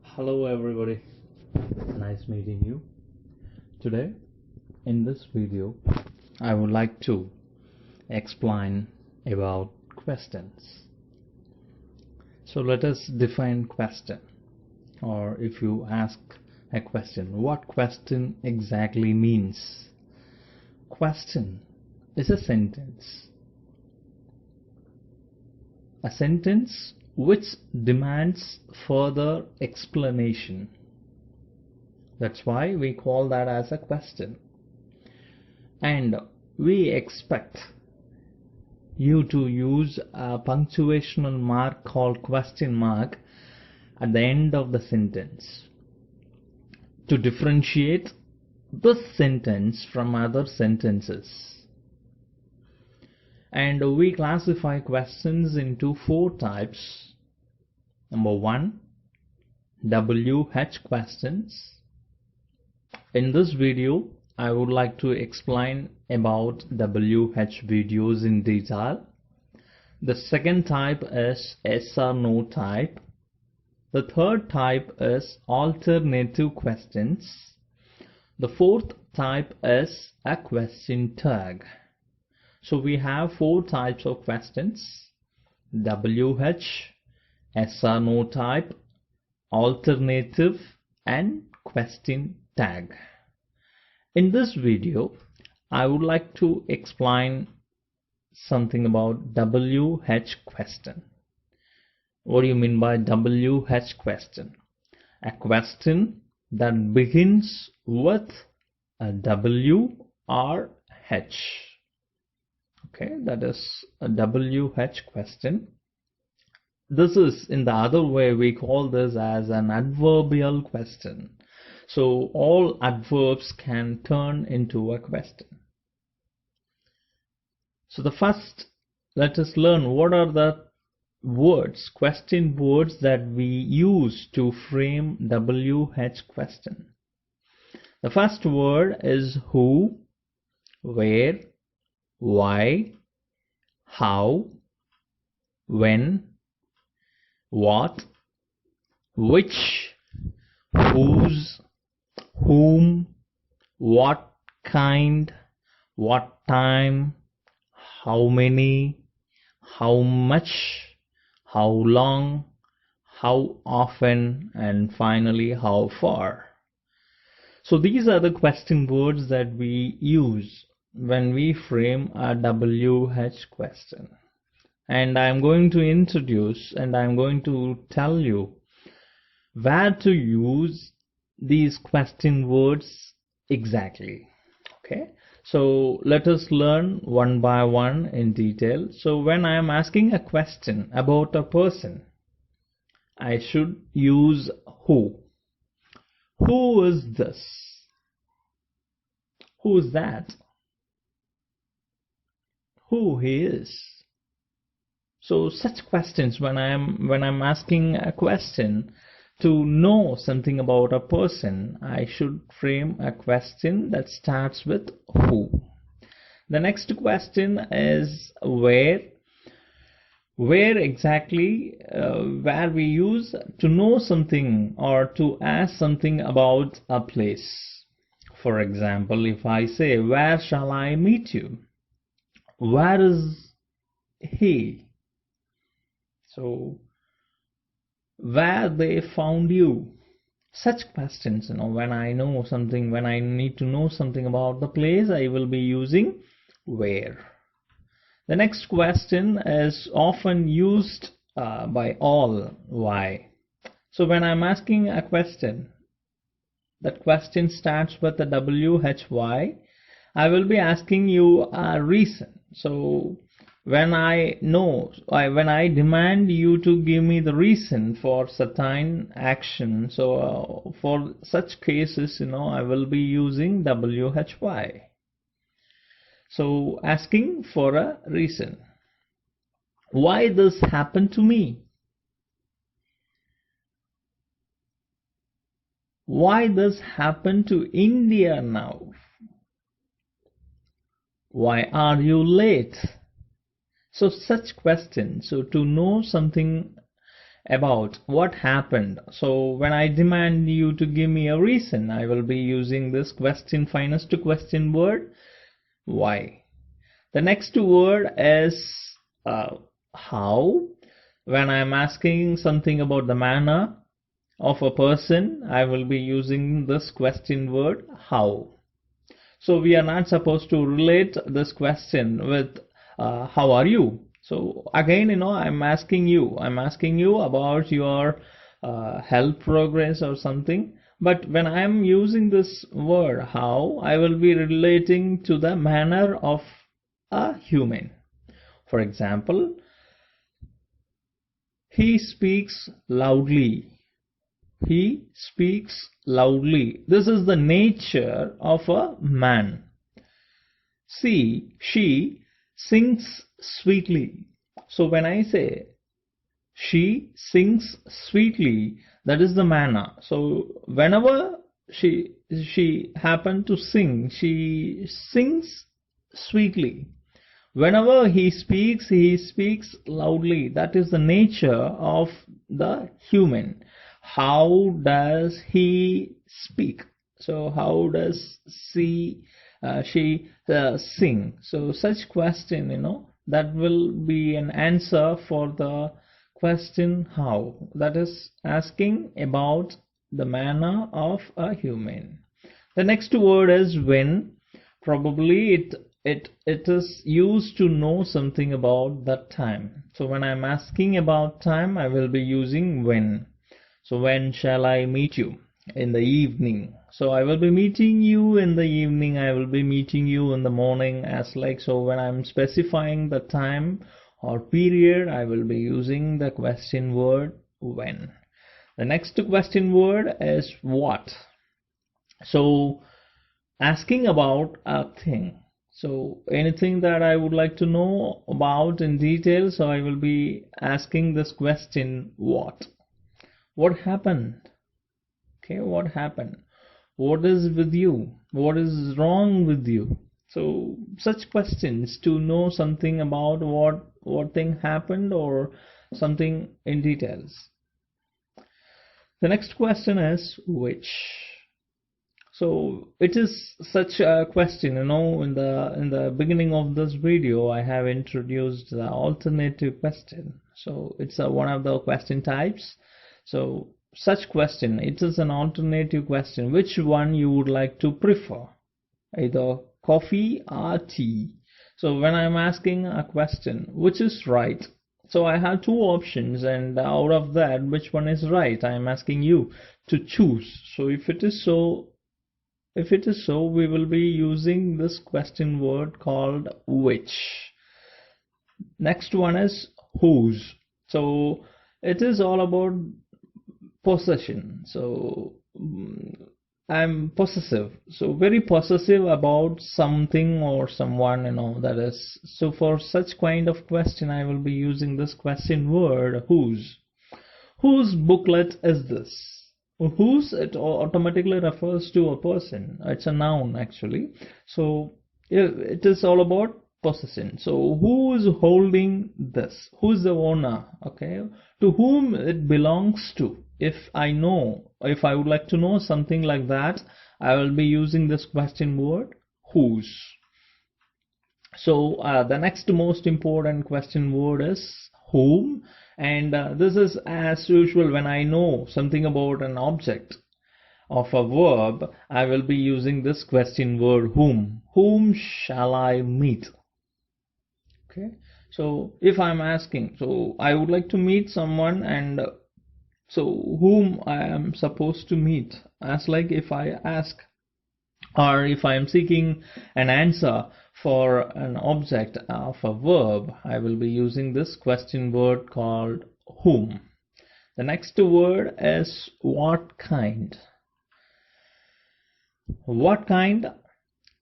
Hello everybody, nice meeting you. Today in this video I would like to explain about questions. So let us define question, or if you ask a question, what question exactly means. Question is a sentence which demands further explanation. That's why we call that as a question. And we expect you to use a punctuational mark called question mark at the end of the sentence to differentiate this sentence from other sentences. And we classify questions into 4 types. Number 1, WH questions. In this video, I would like to explain about WH videos in detail. The second type is yes or no type. The third type is alternative questions. The fourth type is a question tag. So we have 4 types of questions: WH, yes or no type, alternative, and question tag. In this video, I would like to explain something about WH question. What do you mean by WH question? A question that begins with a W or H. Okay, that is a WH question. This is, in the other way, we call this as an adverbial question. So all adverbs can turn into a question. So the first, let us learn what are the words, question words that we use to frame WH question. The first word is who, where, why, how, when, what, which, whose, whom, what kind, what time, how many, how much, how long, how often, and finally how far. So these are the question words that we use when we frame a WH question. And I'm going to introduce and I'm going to tell you where to use these question words exactly. Okay, so let us learn one by one in detail. So when I am asking a question about a person, I should use who. Who is this? Who is that? Who he is? So such questions, when I'm asking a question to know something about a person, I should frame a question that starts with who. The next question is where. Where exactly, where we use to know something or to ask something about a place. For example, if I say, where shall I meet you? Where is he? So, where they found you? Such questions, when I know something, when I need to know something about the place, I will be using where. The next question is often used by all, why. So when I'm asking a question, that question starts with the WHY. I will be asking you a reason. So when I demand you to give me the reason for certain action, so for such cases, I will be using WHY. So asking for a reason. Why this happened to me? Why this happened to India now? Why are you late? So such questions. So to know something about what happened. So when I demand you to give me a reason, I will be using this question finest to question word, why. The next word is how. When I am asking something about the manner of a person, I will be using this question word, how. So we are not supposed to relate this question with how are you. So again, I'm asking you about your health progress or something. But when I am using this word how, I will be relating to the manner of a human. For example, he speaks loudly. He speaks loudly. This is the nature of a man. She sings sweetly. So when I say she sings sweetly, that is the manner. So whenever she happened to sing, she sings sweetly. Whenever he speaks loudly. That is the nature of the human. How does he speak? So how does she sing? So such question, that will be an answer for the question how. That is asking about the manner of a human. The next word is when. Probably it is used to know something about that time. So when I'm asking about time, I will be using when. So when shall I meet you? In the evening. So I will be meeting you in the evening. I will be meeting you in the morning, as like. So when I'm specifying the time or period, I will be using the question word when. The next question word is what. So asking about a thing. So anything that I would like to know about in detail, so I will be asking this question, what? What happened? Okay, what happened? What is with you? What is wrong with you? So such questions to know something about what thing happened or something in details. The next question is which. So it is such a question, in the beginning of this video I have introduced the alternative question. So it's one of the question types. So such question, it is an alternative question. Which one you would like to prefer? Either coffee or tea. So when I'm asking a question, which is right? So I have two options, and out of that, which one is right? I am asking you to choose. So if it is so, we will be using this question word called which. Next one is whose. So it is all about possession. So I'm possessive. So very possessive about something or someone, that is. So for such kind of question, I will be using this question word whose. Whose booklet is this? Whose, it automatically refers to a person. It's a noun actually. So it is all about possession. So who is holding this? Who is the owner? Okay, to whom it belongs to. If I would like to know something like that, I will be using this question word whose. So the next most important question word is whom. And this is as usual. When I know something about an object of a verb, I will be using this question word whom. Whom shall I meet? Okay, so if I'm asking, so I would like to meet someone, and so whom I am supposed to meet, as like if I ask, or if I am seeking an answer for an object of a verb, I will be using this question word called whom. The next word is what kind. What kind?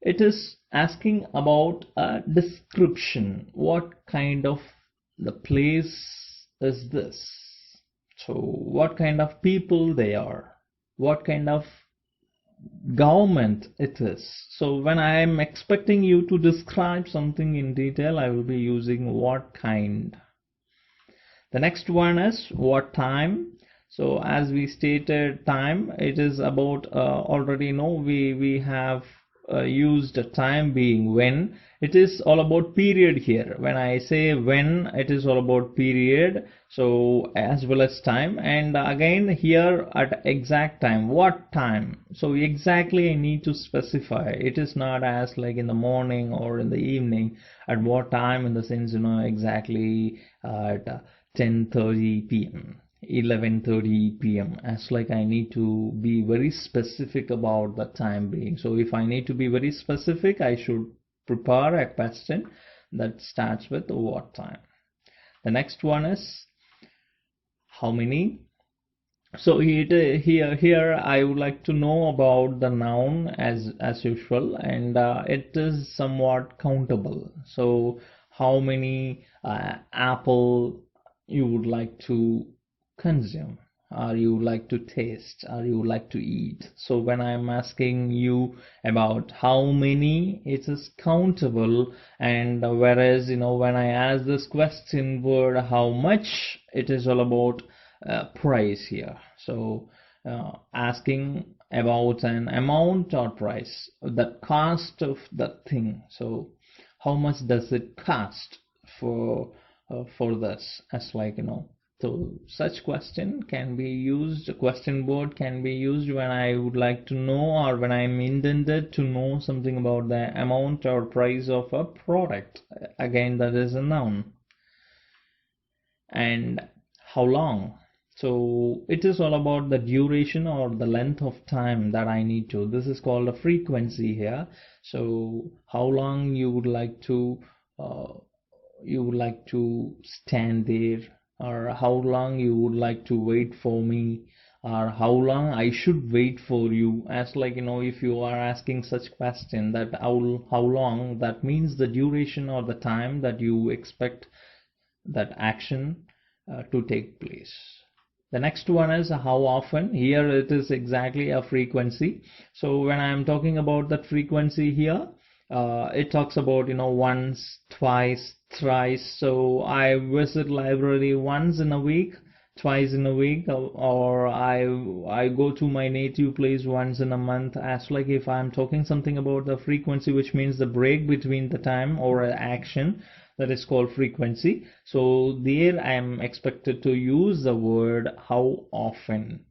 It is asking about a description. What kind of the place is this. So what kind of people they are, what kind of government it is. So when I am expecting you to describe something in detail, I will be using what kind. The next one is what time. So as we stated time, it is about already know we have used time being when. It is all about period here. When I say when, it is all about period, so as well as time. And again here at exact time, what time. So exactly I need to specify. It is not as like in the morning or in the evening. At what time, in the sense, exactly at 10:30 p.m. 11:30 p.m. as like I need to be very specific about the time being. So if I need to be very specific, I should prepare a question that starts with what time. The next one is how many. So here I would like to know about the noun as usual, and it is somewhat countable. So how many apple you would like to consume, or you like to taste, or you like to eat. So when I'm asking you about how many, it is countable. And whereas when I ask this question word how much, it is all about price here. So asking about an amount or price, the cost of that thing. So how much does it cost for this, as like so such question can be used, question word can be used when I would like to know, or when I'm intended to know something about the amount or price of a product. Again, that is a noun. And how long. So it is all about the duration or the length of time that I need to. This is called a frequency here. So how long you would like to stand there, or how long you would like to wait for me, or how long I should wait for you. As like if you are asking such question, that how long, that means the duration or the time that you expect that action to take place. The next one is how often. Here it is exactly a frequency. So when I am talking about that frequency here, it talks about once, twice, thrice. So I visit library once in a week, twice in a week, or I go to my native place once in a month. As like if I'm talking something about the frequency, which means the break between the time or action, that is called frequency. So there I am expected to use the word how often.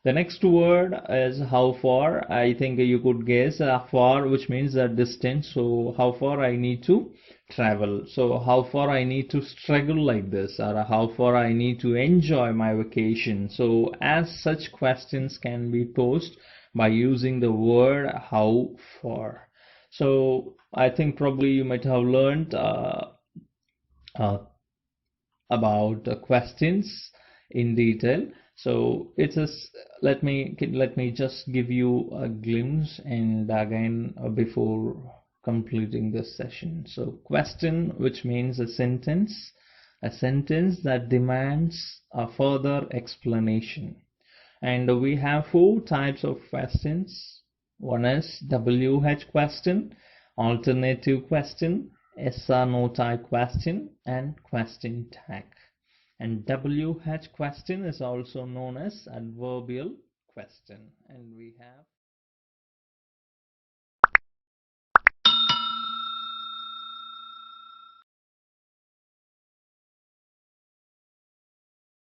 The next word is how far. I think you could guess far, which means the distance. So how far I need to travel. So how far I need to struggle like this, or how far I need to enjoy my vacation. So as such questions can be posed by using the word how far. So I think probably you might have learned uh, about questions in detail. So it is, let me just give you a glimpse, and again before completing this session. So question, which means a sentence that demands a further explanation. And we have four types of questions. One is WH question, alternative question, yes or no type question, and question tag. And WH question is also known as adverbial question. And we have